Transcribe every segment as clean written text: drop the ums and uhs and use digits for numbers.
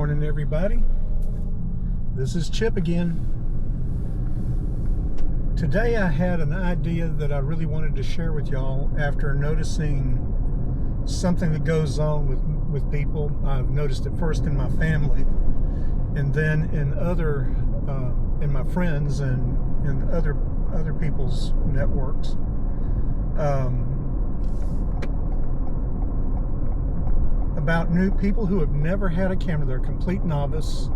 morning, everybody. This is Chip again. Today I had an idea that I really wanted to share with y'all after noticing something that goes on with people. I've noticed it first in my family, and then in my friends and in other people's networks. About new people who have never had a camera. They're a complete novice,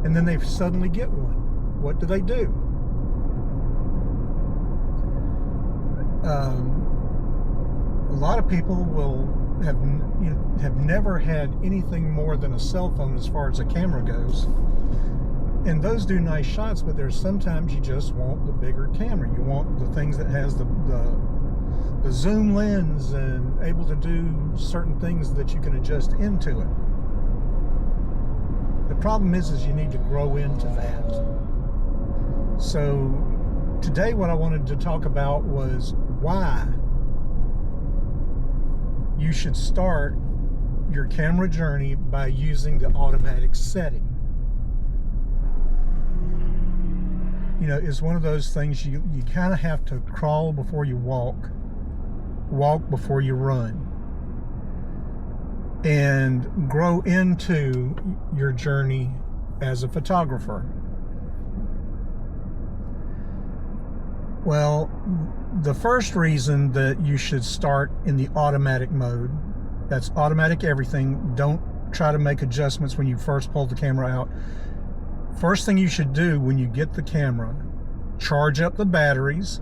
and then they suddenly get one. What do they do? A lot of people will have never had anything more than a cell phone as far as a camera goes, and those do nice shots, but there's sometimes you just want the bigger camera. You want the things that has the zoom lens and able to do certain things that you can adjust into it. The problem is you need to grow into that. So today what I wanted to talk about was why you should start your camera journey by using the automatic setting. You know, it's one of those things you kind of have to crawl before you walk before you run, and grow into your journey as a photographer. Well, the first reason that you should start in the automatic mode, that's automatic everything. Don't try to make adjustments when you first pull the camera out. First thing you should do when you get the camera, charge up the batteries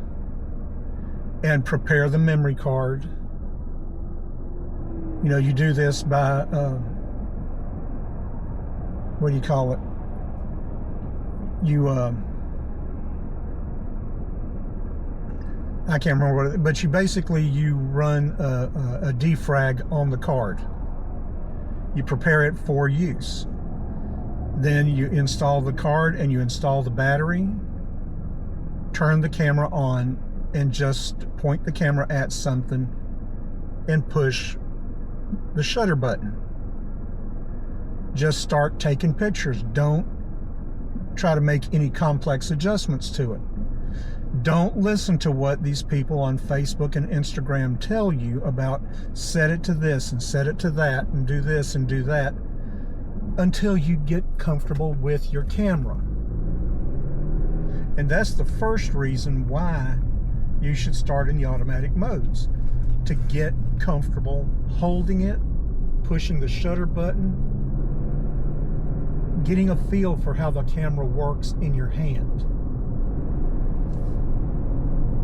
and prepare the memory card. You know, you do this by, what do you call it? I can't remember what but you basically, you run a defrag on the card. You prepare it for use. Then you install the card and you install the battery, turn the camera on, and just point the camera at something and push the shutter button. Just start taking pictures. Don't try to make any complex adjustments to it. Don't listen to what these people on Facebook and Instagram tell you about set it to this and set it to that and do this and do that until you get comfortable with your camera. And that's the first reason why you should start in the automatic modes, to get comfortable holding it, pushing the shutter button, getting a feel for how the camera works in your hand.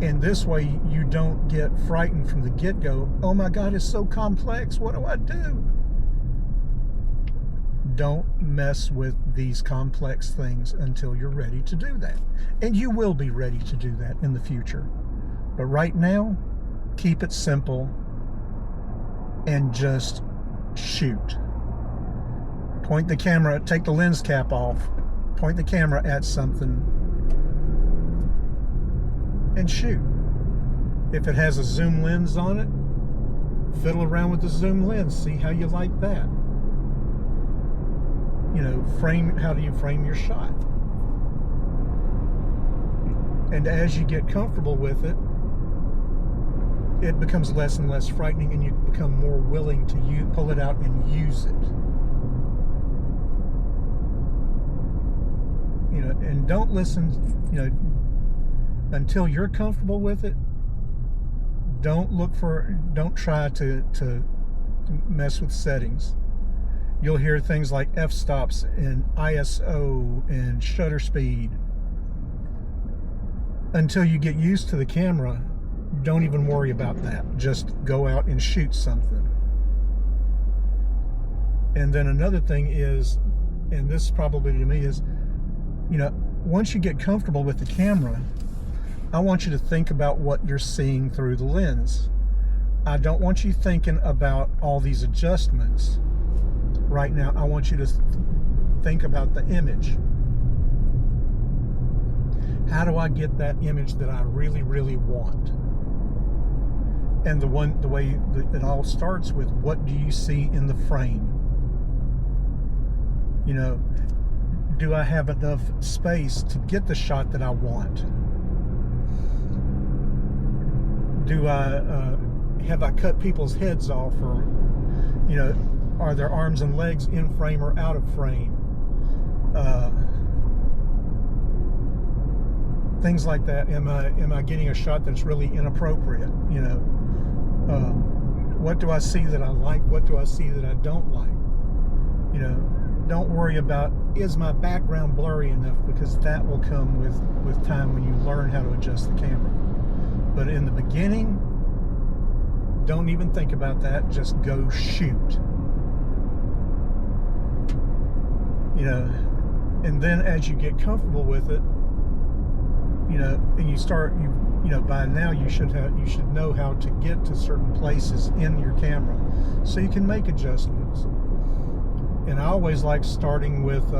And this way you don't get frightened from the get-go. Oh my God, it's so complex. What do I do? Don't mess with these complex things until you're ready to do that. And you will be ready to do that in the future. But right now, keep it simple and just shoot. Point the camera, take the lens cap off, point the camera at something, and shoot. If it has a zoom lens on it, fiddle around with the zoom lens, see how you like that. You know, how do you frame your shot? And as you get comfortable with it, it becomes less and less frightening, and you become more willing to pull it out and use it. You know, and don't listen, you know, until you're comfortable with it. Don't try to mess with settings. You'll hear things like f-stops and ISO and shutter speed. Until you get used to the camera, don't even worry about that. Just go out and shoot something. And then another thing is, and this probably to me is, you know, once you get comfortable with the camera, I want you to think about what you're seeing through the lens. I don't want you thinking about all these adjustments right now. I want you to think about the image. How do I get that image that I really, really want? And the way that it all starts with, what do you see in the frame? You know, do I have enough space to get the shot that I want? Have I cut people's heads off, or, you know, are their arms and legs in frame or out of frame? Things like that. Am I getting a shot that's really inappropriate? You know, what do I see that I like? What do I see that I don't like? You know, don't worry about, is my background blurry enough, because that will come with time when you learn how to adjust the camera. But in the beginning, don't even think about that. Just go shoot. You know, and then as you get comfortable with it, you know, and you start, you know, by now you should know how to get to certain places in your camera so you can make adjustments. And I always like starting with,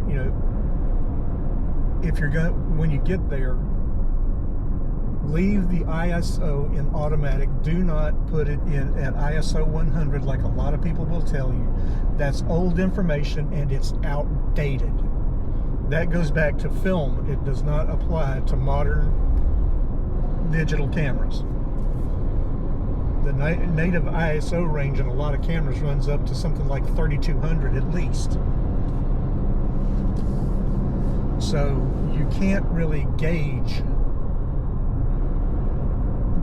you know, when you get there, leave the ISO in automatic. Do not put it in at ISO 100 like a lot of people will tell you. That's old information and it's outdated. That goes back to film. It does not apply to modern digital cameras. The native ISO range in a lot of cameras runs up to something like 3200 at least. So you can't really gauge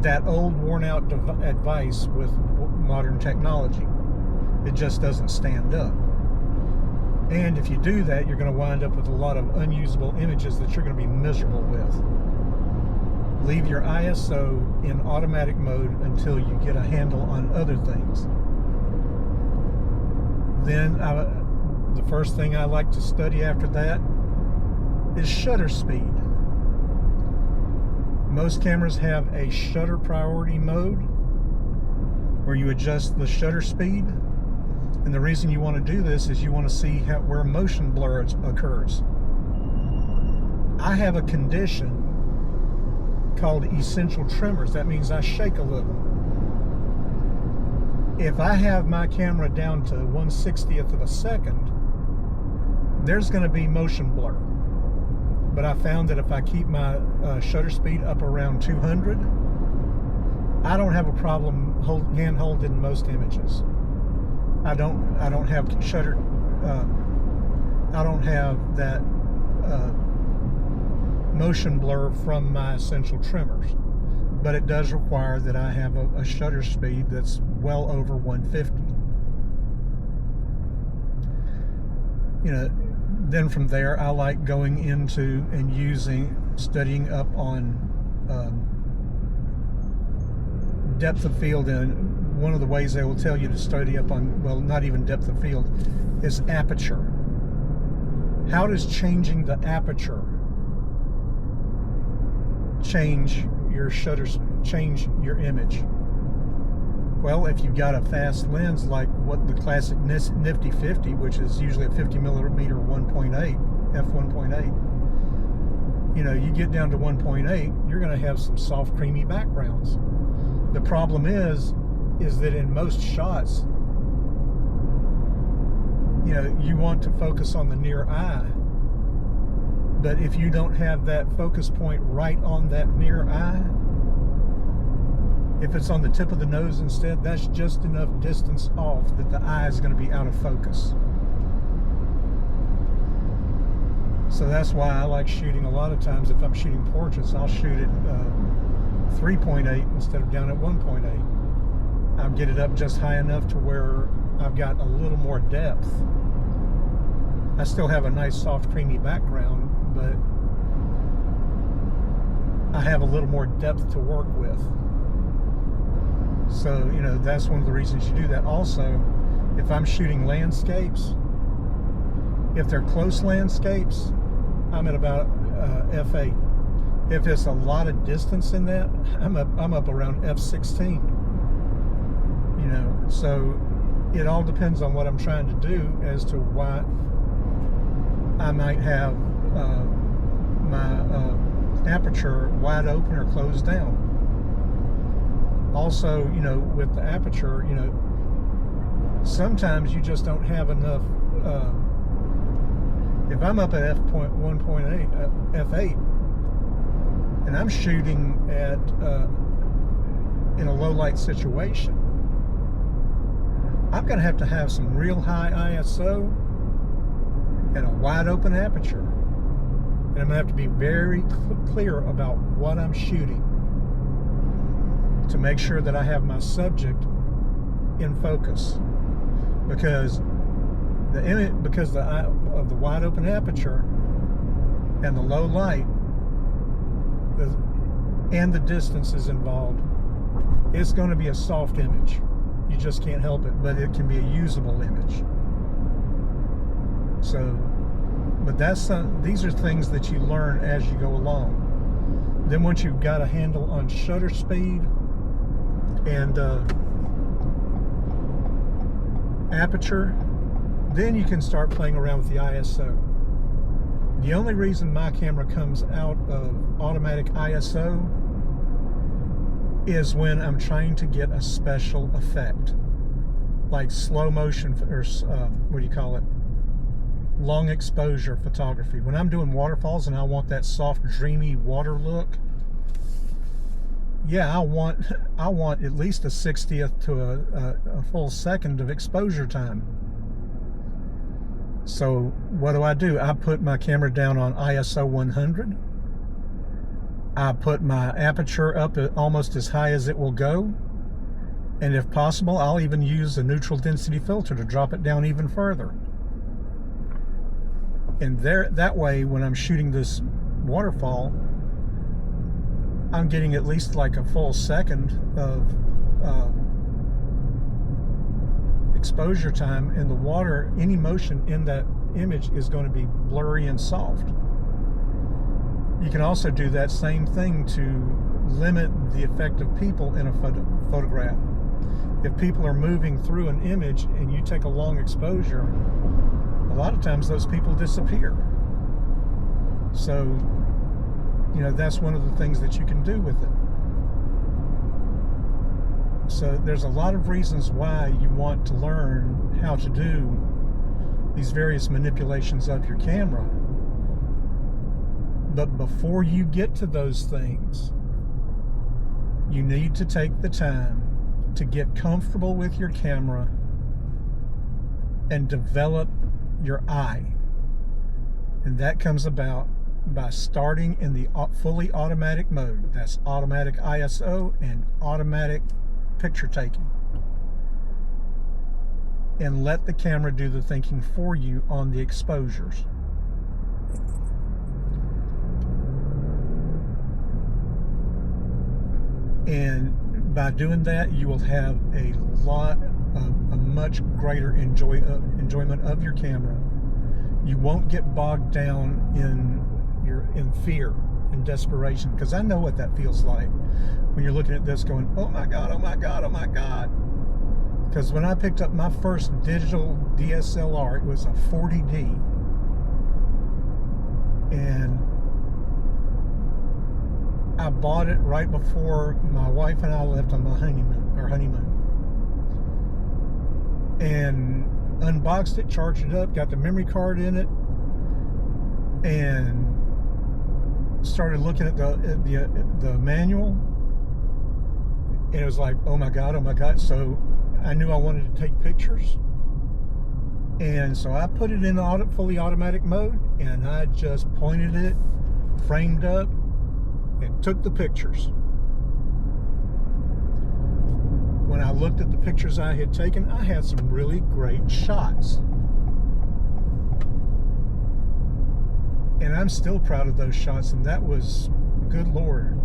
that old worn out advice with modern technology. It just doesn't stand up. And if you do that, you're going to wind up with a lot of unusable images that you're going to be miserable with. Leave your ISO in automatic mode until you get a handle on other things. Then the first thing I like to study after that is shutter speed. Most cameras have a shutter priority mode where you adjust the shutter speed. And the reason you want to do this is you want to see where motion blur occurs. I have a condition called essential tremors. That means I shake a little. If I have my camera down to 1/60th of a second, there's going to be motion blur. But I found that if I keep my shutter speed up around 200, I don't have a problem hand holding most images. I don't have shutter. I don't have that motion blur from my essential tremors, but it does require that I have a shutter speed that's well over 150. You know, then from there I like going into and studying up on depth of field. And one of the ways they will tell you to study up on, well, not even depth of field, is aperture. How does changing the aperture change your change your image? Well, if you've got a fast lens like what the classic Nifty 50, which is usually a 50mm 1.8, f1.8, you know, you get down to 1.8, you're going to have some soft, creamy backgrounds. The problem is that in most shots, you know, you want to focus on the near eye. But if you don't have that focus point right on that near eye, if it's on the tip of the nose instead, that's just enough distance off that the eye is going to be out of focus. So that's why I like shooting a lot of times. If I'm shooting portraits, I'll shoot at 3.8 instead of down at 1.8. I'll get it up just high enough to where I've got a little more depth. I still have a nice soft creamy background, but I have a little more depth to work with. So, you know, that's one of the reasons you do that. Also, if I'm shooting landscapes, if they're close landscapes, I'm at about f8. If it's a lot of distance in that, I'm up around f16. You know, so it all depends on what I'm trying to do as to why I might have my aperture wide open or closed down. Also, you know, with the aperture, you know, sometimes you just don't have enough if I'm up at f8, and I'm shooting at in a low light situation, I'm going to have some real high ISO and a wide open aperture. And I'm going to have to be very clear about what I'm shooting to make sure that I have my subject in focus. Because the image, of the wide open aperture and the low light and the distances involved, it's going to be a soft image. You just can't help it, but it can be a usable image. So, but these are things that you learn as you go along. Then once you've got a handle on shutter speed and aperture, then you can start playing around with the ISO. The only reason my camera comes out of automatic ISO is when I'm trying to get a special effect, like slow motion, or what do you call it? Long exposure photography. When I'm doing waterfalls and I want that soft, dreamy water look, yeah, I want at least a 60th to a full second of exposure time. So what do? I put my camera down on ISO 100. I put my aperture up at almost as high as it will go. And if possible, I'll even use a neutral density filter to drop it down even further. And that way, when I'm shooting this waterfall, I'm getting at least like a full second of exposure time, and the water, any motion in that image is going to be blurry and soft. You can also do that same thing to limit the effect of people in a photograph. If people are moving through an image and you take a long exposure, a lot of times those people disappear. So, you know, that's one of the things that you can do with it. So there's a lot of reasons why you want to learn how to do these various manipulations of your camera. But before you get to those things, you need to take the time to get comfortable with your camera and develop your eye. And that comes about by starting in the fully automatic mode. That's automatic ISO and automatic picture taking. And let the camera do the thinking for you on the exposures. And by doing that, you will have a much greater enjoyment of your camera. You won't get bogged down in fear and desperation, because I know what that feels like when you're looking at this going, oh my God, oh my God, oh my God. Because when I picked up my first digital DSLR, it was a 40D. And I bought it right before my wife and I left on our honeymoon. And unboxed it, charged it up, got the memory card in it, and started looking at the manual. And it was like, oh my God, oh my God. So I knew I wanted to take pictures. And so I put it in fully automatic mode, and I just pointed it, framed up, and took the pictures. When I looked at the pictures I had taken, I had some really great shots. And I'm still proud of those shots, and that was, good Lord,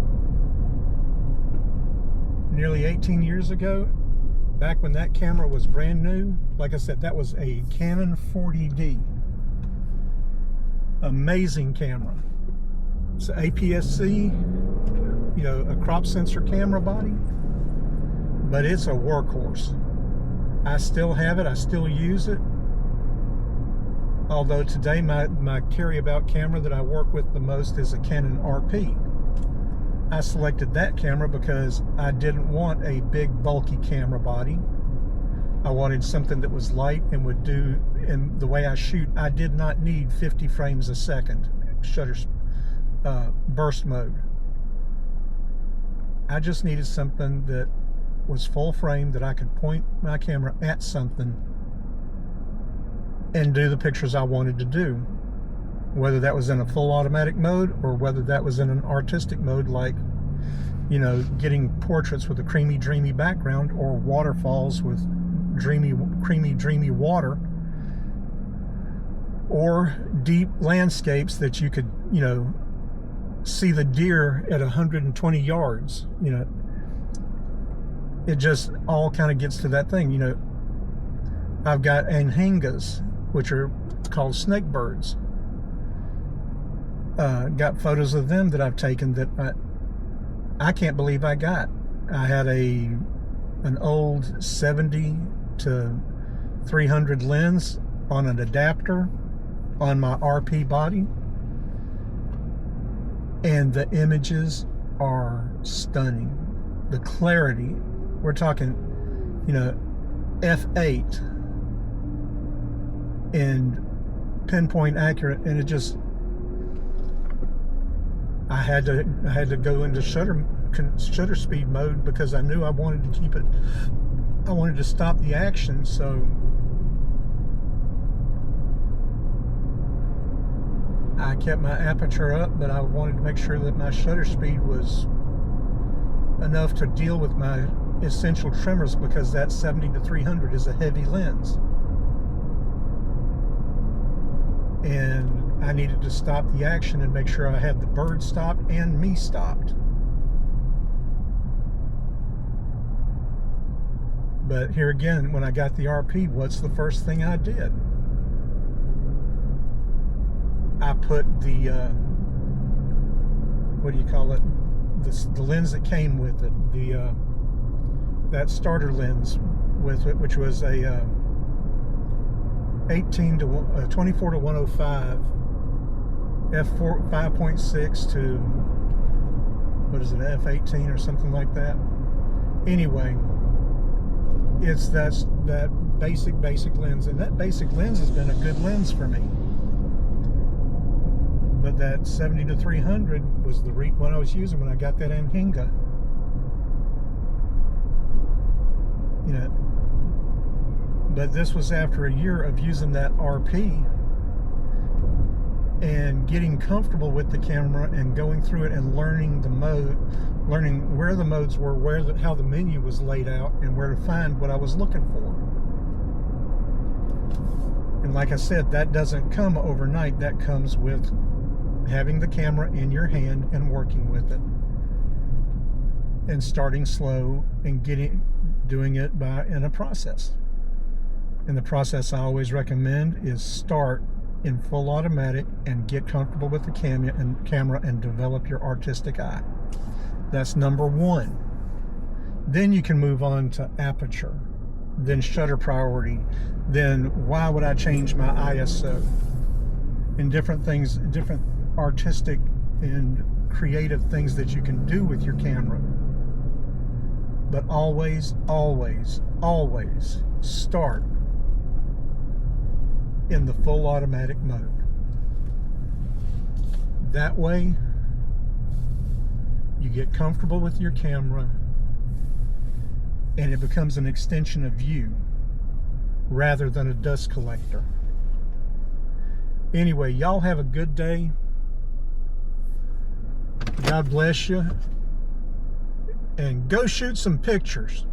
nearly 18 years ago, back when that camera was brand new. Like I said, that was a Canon 40D. Amazing camera. It's an APS-C, you know, a crop sensor camera body, but it's a workhorse. I still have it, I still use it. Although today my carry-about camera that I work with the most is a Canon RP. I selected that camera because I didn't want a big bulky camera body. I wanted something that was light and would do in the way I shoot, I did not need 50 frames a second shutter burst mode. I just needed something that was full frame, that I could point my camera at something and do the pictures I wanted to do, whether that was in a full automatic mode or whether that was in an artistic mode, like, you know, getting portraits with a creamy, dreamy background, or waterfalls with dreamy, creamy, dreamy water, or deep landscapes that you could, you know, see the deer at 120 yards. You know, it just all kind of gets to that thing. You know, I've got anhingas, which are called snake birds. Got photos of them that I've taken that I can't believe I got. I had an old 70 to 300 lens on an adapter on my RP body, and the images are stunning. The clarity, we're talking, you know, f8 and pinpoint accurate, and it just, I had to go into shutter speed mode because I knew I wanted to keep it, I wanted to stop the action. So I kept my aperture up, but I wanted to make sure that my shutter speed was enough to deal with my essential tremors, because that 70 to 300 is a heavy lens, and I needed to stop the action and make sure I had the bird stopped and me stopped. But here again, when I got the RP, what's the first thing I did? I put the, what do you call it? The lens that came with it, that starter lens with it, which was a 24 to 105 f4 5.6 to, what is it, f18 or something like that. Anyway, it's that basic lens, and that basic lens has been a good lens for me. But that 70 to 300 was the one I was using when I got that Anhinga. You know, but this was after a year of using that RP and getting comfortable with the camera and going through it and learning the mode, learning where the modes were, how the menu was laid out, and where to find what I was looking for. And like I said, that doesn't come overnight. That comes with having the camera in your hand and working with it, and starting slow and doing it in a process. And the process I always recommend is start in full automatic and get comfortable with the camera and develop your artistic eye. That's number one. Then you can move on to aperture, then shutter priority, then why would I change my ISO, and different things, different artistic and creative things that you can do with your camera. But always, always, always start in the full automatic mode. That way you get comfortable with your camera and it becomes an extension of you rather than a dust collector. Anyway, y'all have a good day. God bless you, and go shoot some pictures.